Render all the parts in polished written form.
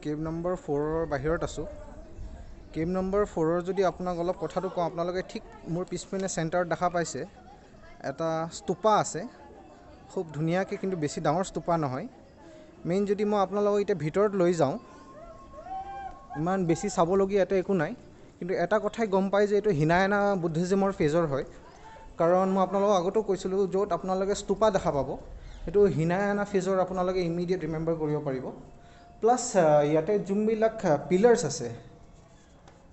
Cave number 4ৰ বাহিৰত আছোঁ। Cave number 4ৰ যদি আপোনাক অলপ কথাটো কওঁ, আপোনালোকে ঠিক মোৰ পিছপিনে চেণ্টাৰত দেখা পাইছে এটা স্তূপা আছে, খুব ধুনীয়াকৈ, কিন্তু বেছি ডাঙৰ স্তূপা নহয়। মেইন যদি মই আপোনালোকক এতিয়া ভিতৰত লৈ যাওঁ, ইমান বেছি চাবলগীয়া ইয়াতে একো নাই, কিন্তু এটা কথাই গম পায় যে এইটো হিনায়ানা বুদ্ধিজিমৰ ফেজৰ হয়। কাৰণ মই আপোনালোকক আগতেও কৈছিলোঁ, য'ত আপোনালোকে স্তূপা দেখা পাব সেইটো হিনায়ানা ফেজৰ আপোনালোকে ইমিডিয়েট ৰিমেম্বাৰ কৰিব পাৰিব। প্লাছ ইয়াতে যোনবিলাক পিলাৰ্ছ আছে,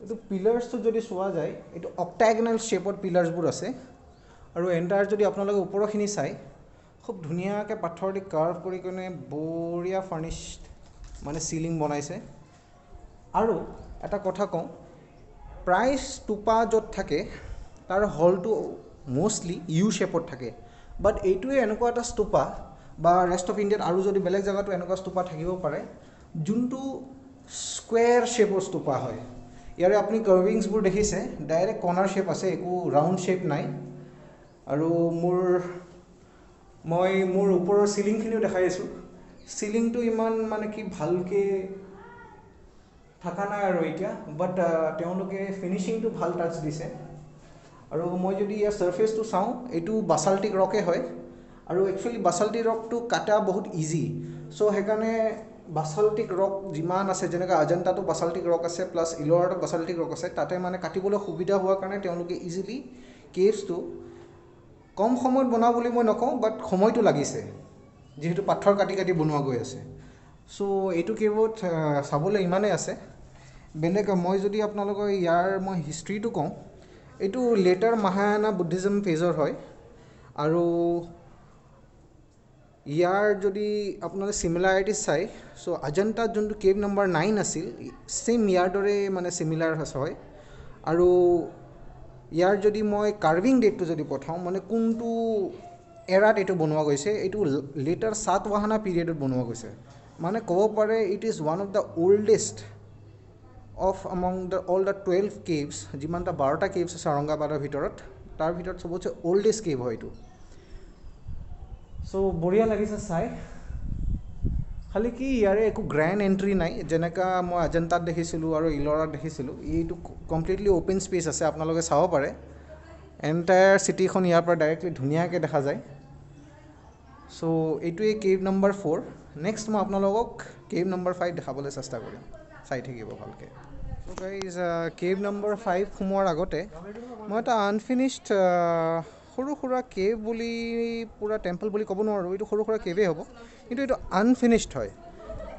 এইটো পিলাৰ্ছটো যদি চোৱা যায়, এইটো অক্টাগনেল শ্বেপত পিলাৰ্ছবোৰ আছে। আৰু এণ্টায়াৰ যদি আপোনালোকে ওপৰৰখিনি চাই, খুব ধুনীয়াকৈ পাথৰ দি কাৰ্ভ কৰি কিনে বঢ়িয়া ফাৰ্নিশ্ড মানে চিলিং বনাইছে। আৰু এটা কথা কওঁ, প্ৰায় স্তূপা য'ত থাকে তাৰ হলটো মষ্টলি ইউ শ্বেপত থাকে। বাট এইটোৱে এনেকুৱা এটা স্তূপা, বা ৰেষ্ট অফ ইণ্ডিয়াত আৰু যদি বেলেগ জেগাতো এনেকুৱা স্তূপা থাকিব পাৰে যোনটো স্কুৱেৰ শ্বেপৰ স্তূপা হয়। ইয়াৰে আপুনি কাৰ্ভিংছবোৰ দেখিছে, ডাইৰেক্ট কৰ্নাৰ শ্বেপ আছে, একো ৰাউণ্ড শ্বেপ নাই। আৰু মই মোৰ ওপৰৰ চিলিংখিনিও দেখাই আছোঁ। চিলিংটো ইমান মানে কি ভালকৈ থকা নাই আৰু এতিয়া, বাট তেওঁলোকে ফিনিচিংটো ভাল টাচ দিছে। আৰু মই যদি ইয়াৰ ছাৰ্ফেচটো চাওঁ, এইটো বাছাল্টিক ৰকে হয়। আৰু একচুৱেলি বাছাল্টিক ৰকটো কাটা বহুত ইজি। চ' সেইকাৰণে বাছাল্টিক ৰক যিমান আছে, যেনেকৈ অজন্তাটো বাছাল্টিক ৰক আছে, প্লাছ ইল'ৰাটো বাছাল্টিক ৰক আছে, তাতে মানে কাটিবলৈ সুবিধা হোৱাৰ কাৰণে তেওঁলোকে ইজিলি কেভছটো কম সময়ত বনোৱা বুলি মই নকওঁ, বাট সময়টো লাগিছে যিহেতু পাথৰ কাটি কাটি বনোৱা গৈ আছে। চ' এইটো কেভত চাবলৈ ইমানেই আছে। বেলেগ মই যদি আপোনালোকৰ ইয়াৰ মই হিষ্ট্ৰীটো কওঁ, এইটো লেটাৰ মহায়ানা বুদ্ধিজিম ফেজৰ হয়। আৰু ইয়াৰ যদি আপোনালোকে চিমিলাৰিটিজ চাই, চ' অজন্তাত যোনটো কেভ নম্বৰ 9 আছিল, ছেইম ইয়াৰ দৰে মানে চিমিলাৰ হয়। আৰু ইয়াৰ যদি মই কাৰ্ভিং ডেটটো যদি পঠাওঁ, মানে কোনটো এৰাত এইটো বনোৱা গৈছে, এইটো লেটাৰ সাতৱাহানা পিৰিয়ডত বনোৱা গৈছে। মানে ক'ব পাৰে it is one of the oldest of আমং the all the 12 caves, যিমানটা 12টা কেভছ আছে ঔৰংগাবাদৰ ভিতৰত, তাৰ ভিতৰত চবতছে অল্ডেষ্ট কেভ হয় এইটো। চ' বঢ়িয়া লাগিছে চাই। খালি কি ইয়াৰে একো গ্ৰেণ্ড এণ্ট্ৰি নাই, যেনেকুৱা মই অজন্তাত দেখিছিলোঁ আৰু ইল'ৰাত দেখিছিলোঁ। এইটো কমপ্লিটলি অ'পেন স্পেচ আছে, আপোনালোকে চাব পাৰে। এণ্টায়াৰ চিটিখন ইয়াৰ পৰা ডাইৰেক্টলি ধুনীয়াকৈ দেখা যায়। চ' এইটোৱে কেভ নম্বৰ 4। নেক্সট মই আপোনালোকক কেভ নম্বৰ 5 দেখাবলৈ চেষ্টা কৰিম, চাই থাকিব ভালকৈ। চ' গাইজ, কেভ নম্বৰ 5 সোমোৱাৰ আগতে মই এটা আনফিনিছড সৰু সুৰা কেভ বুলি, পূৰা টেম্পল বুলি ক'ব নোৱাৰোঁ, এইটো সৰু সুৰা কেভেই হ'ব, কিন্তু এইটো আনফিনিছড হয়।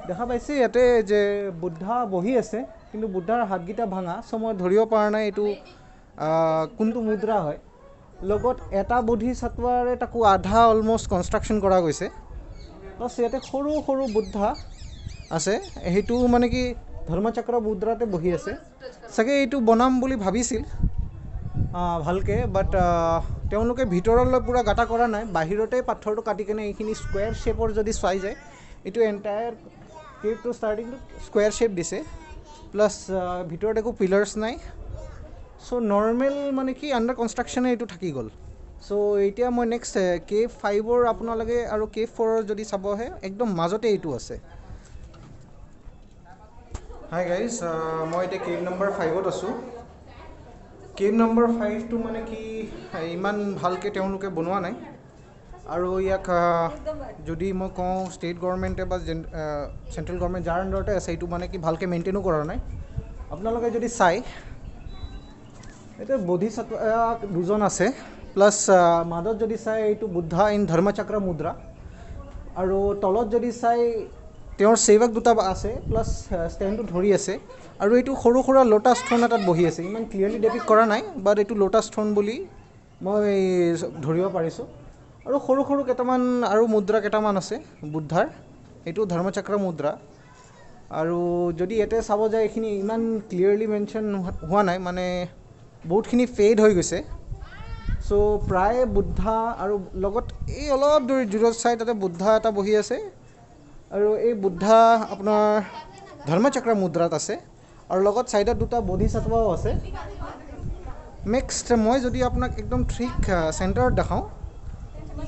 দেখা পাইছে ইয়াতে যে বুদ্ধা বহি আছে, কিন্তু বুদ্ধাৰ হাতকেইটা ভাঙা। চ' মই ধৰিব পৰা নাই এইটো কোনটো মুদ্ৰা হয়। লগত এটা বোধিসত্ত্বৰে তাকো আধা অলমষ্ট কনষ্ট্ৰাকশ্যন কৰা গৈছে। প্লাছ ইয়াতে সৰু সৰু বুদ্ধা আছে, সেইটো মানে কি ধৰ্মচক্ৰ মুদ্ৰাতে বহি আছে। চাগে এইটো বনাম বুলি ভাবিছিল ভালকৈ, বাট তেওঁলোকে ভিতৰলৈ পূৰা গাঁটা কৰা নাই, বাহিৰতে পাথৰটো কাটি কেনে এইখিনি স্কুৱেৰ শ্বেপৰ যদি চাই যায়, এইটো এণ্টায়াৰ কেভটো ষ্টাৰ্টিংটো স্কুৱেৰ শ্বেপ দিছে। প্লাছ ভিতৰত একো পিলাৰ্ছ নাই। চ' নৰ্মেল মানে কি আণ্ডাৰ কনষ্ট্ৰাকশ্যনে এইটো থাকি গ'ল। চ' এতিয়া মই নেক্সট কেভ 5ৰ আপোনালোকে আৰু কেভ 4ৰ যদি চাবহে, একদম মাজতে এইটো আছে। হাই গাইজ, মই এতিয়া কেভ নম্বৰ 5ত আছোঁ। কেভ নম্বৰ 5টো মানে কি ইমান ভালকৈ তেওঁলোকে বনোৱা নাই। আৰু ইয়াক যদি মই কওঁ ষ্টেট গভৰ্ণমেণ্টে বা চেণ্ট্ৰেল গভৰ্ণমেণ্ট যাৰ আণ্ডাৰতে আছে, এইটো মানে কি ভালকৈ মেইনটেইনো কৰা নাই। আপোনালোকে যদি চাই, এতিয়া বোধিসত্ত্ব দুজন আছে, প্লাছ মাজত যদি চাই এইটো বুদ্ধা ইন ধৰ্মচক্ৰ মুদ্ৰা। আৰু তলত যদি চাই তেওঁৰ সেৱক দুটা আছে, প্লাছ ষ্টেণ্ডটো ধৰি আছে। আৰু এইটো সৰু সুৰা লোটাছ থ্ৰ'ন এটাত বহি আছে। ইমান ক্লিয়াৰলি ডেপিক্ট কৰা নাই, বাট এইটো লোটাছ থ্ৰ'ন বুলি মই ধৰিব পাৰিছোঁ। আৰু সৰু সৰু কেইটামান আৰু মুদ্ৰা কেইটামান আছে বুদ্ধাৰ, এইটো ধৰ্মচক্ৰ মুদ্ৰা। আৰু যদি ইয়াতে চাব যায়, এইখিনি ইমান ক্লিয়াৰলি মেনশ্যন হোৱা নাই, মানে বহুতখিনি ফেড হৈ গৈছে। চ' প্ৰায় বুদ্ধা, আৰু লগত এই অলপ দূৰত চাই তাতে বুদ্ধা এটা বহি আছে। আৰু এই বুদ্ধা আপোনাৰ ধৰ্মচক্ৰ মুদ্ৰাত আছে, আৰু লগত ছাইডত দুটা বোধিসত্ত্বও আছে। নেক্সট মই যদি আপোনাক একদম ঠিক চেণ্টাৰত দেখাওঁ,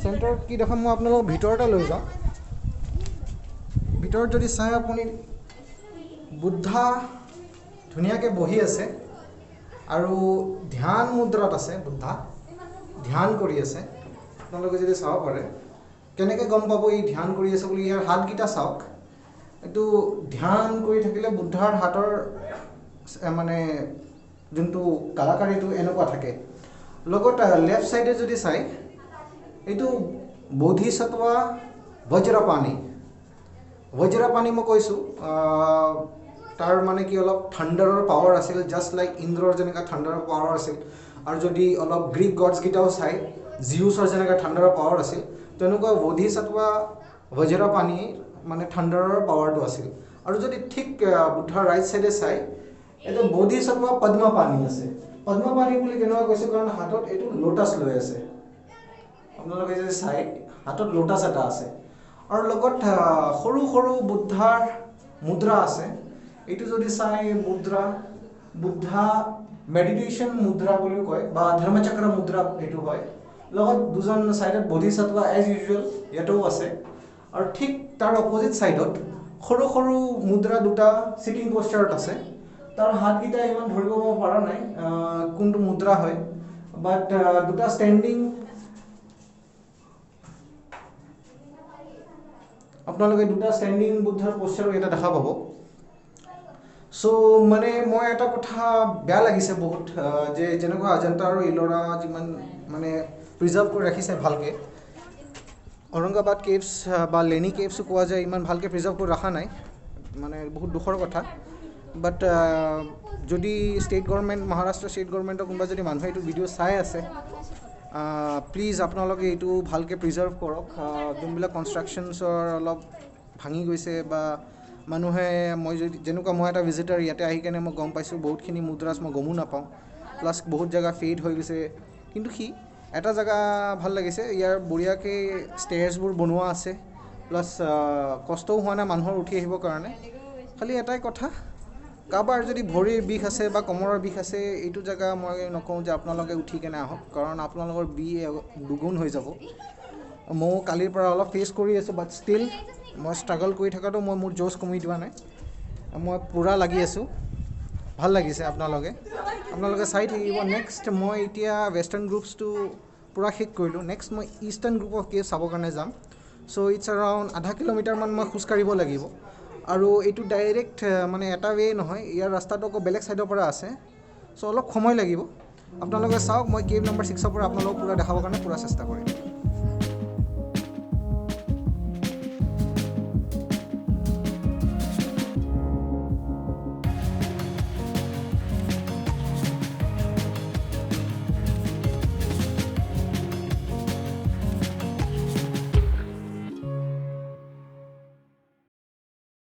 চেণ্টাৰত কি দেখাম মই আপোনালোকক ভিতৰতে লৈ যাওঁ। ভিতৰত যদি চাই আপুনি বুদ্ধা ধুনীয়াকৈ বহি আছে আৰু ধ্যান মুদ্ৰাত আছে। বুদ্ধা ধ্যান কৰি আছে। আপোনালোকে যদি চাব পাৰে কেনেকৈ গম পাব ই ধ্যান কৰি আছে বুলি, ইয়াৰ হাতকেইটা চাওক। এইটো ধ্যান কৰি থাকিলে বুদ্ধাৰ হাতৰ মানে যোনটো কালাকাৰীটো এনেকুৱা থাকে। লগত লেফ্ট ছাইডে যদি চাই এইটো বোধিসত্ত্ব বজ্ৰপাণি। বজ্ৰপাণি মই কৈছোঁ তাৰ মানে কি অলপ থাণ্ডাৰৰ পাৱাৰ আছিল, জাষ্ট লাইক ইন্দ্ৰৰ যেনেকৈ থাণ্ডাৰৰ পাৱাৰ আছিল। আৰু যদি অলপ গ্ৰীক গডছকেইটাও চাই জিউছৰ যেনেকৈ থাণ্ডাৰৰ পাৱাৰ আছিল, তেনেকুৱা বোধিসত্ত্ব বজ্ৰপাণি মানে থাণ্ডাৰৰ পাৱাৰটো আছিল। আৰু যদি ঠিক বুদ্ধাৰ ৰাইট ছাইডে চাই এইটো বোধিসত্ত্ব পদ্মপাণি আছে। পদ্মপাণি বুলি কেনেকুৱা কৈছোঁ কাৰণ হাতত এইটো লোটাছ লৈ আছে। আপোনালোকে যদি চাই হাতত লোটাছ এটা আছে। আৰু লগত সৰু সৰু বুদ্ধাৰ মুদ্ৰা আছে। এইটো যদি চাই বুদ্ধা মেডিটেশ্যন মুদ্ৰা বুলিও কয় বা ধৰ্মচক্ৰ মুদ্ৰা এইটো হয়। লগত দুজন ছাইডত বোধিসত্ত্ব এজ ইউজুৱেল ইয়াতেও আছে। আৰু ঠিক তাৰ অপজিট ছাইডত সৰু সৰু মুদ্ৰা দুটা চিটিং পষ্টাৰত আছে। তাৰ হাতকেইটা ইমান ধৰিব পৰা নাই কোনটো মুদ্ৰা হয়, বাট দুটা ষ্টেণ্ডিং আপোনালোকে দুটা ষ্টেণ্ডিং বুদ্ধাৰ পষ্টাৰো এটা দেখা পাব। চ' মানে মই এটা কথা বেয়া লাগিছে বহুত যে যেনেকুৱা অজন্তা আৰু ইলোৰা যিমান মানে প্ৰিজাৰ্ভ কৰি ৰাখিছে ভালকৈ, ঔৰংগাবাদ কেভছ বা লেনি কেভছো কোৱা যায় ইমান ভালকৈ প্ৰিজাৰ্ভ কৰি ৰখা নাই, মানে বহুত দুখৰ কথা। বাট যদি ষ্টেট গভৰ্ণমেণ্ট মহাৰাষ্ট্ৰ ষ্টেট গভৰ্ণমেণ্টৰ কোনোবা যদি মানুহে এইটো ভিডিঅ' চাই আছে, প্লিজ আপোনালোকে এইটো ভালকৈ প্ৰিজাৰ্ভ কৰক। যোনবিলাক কনষ্ট্ৰাকশ্যনছৰ অলপ ভাঙি গৈছে বা মানুহে মই যদি যেনেকুৱা মই এটা ভিজিটাৰ ইয়াতে আহি কেনে মই গম পাইছোঁ বহুতখিনি মুদ্ৰাছ মই গমো নাপাওঁ, প্লাছ বহুত জেগা ফেড হৈ গৈছে। কিন্তু এটা জেগা ভাল লাগিছে, ইয়াৰ বঢ়িয়াকৈ ষ্টেয়াৰ্ছবোৰ বনোৱা আছে, প্লাছ কষ্টও হোৱা নাই মানুহৰ উঠি আহিবৰ কাৰণে। খালি এটাই কথা, কাৰোবাৰ যদি ভৰিৰ বিষ আছে বা কমৰৰ বিষ আছে, এইটো জেগা মই নকওঁ যে আপোনালোকে উঠি কেনে আহক, কাৰণ আপোনালোকৰ দুগুণ হৈ যাব। ময়ো কালিৰ পৰা অলপ ফেচ কৰি আছোঁ, বাট ষ্টিল মই ষ্ট্ৰাগল কৰি থকাটো মই মোৰ জোচ কমি দিয়া নাই, মই পূৰা লাগি আছোঁ। ভাল লাগিছে আপোনালোকে চাই থাকিব। নেক্সট মই এতিয়া ৱেষ্টাৰ্ণ গ্ৰুপছটো পূৰা শেষ কৰিলোঁ। নেক্সট মই ইষ্টাৰ্ণ গ্ৰুপ অফ কেভ চাবৰ কাৰণে যাম। চ' ইটছ এৰাউণ্ড আধা কিলোমিটাৰমান মই খোজকাঢ়িব লাগিব। আৰু এইটো ডাইৰেক্ট মানে এটা ৱে নহয়, ইয়াৰ ৰাস্তাটো আকৌ বেলেগ ছাইডৰ পৰা আছে। চ' অলপ সময় লাগিব। আপোনালোকে চাওক, মই কেভ নম্বৰ 6ৰ পৰা আপোনালোকক পূৰা দেখাবৰ কাৰণে পূৰা চেষ্টা কৰিম।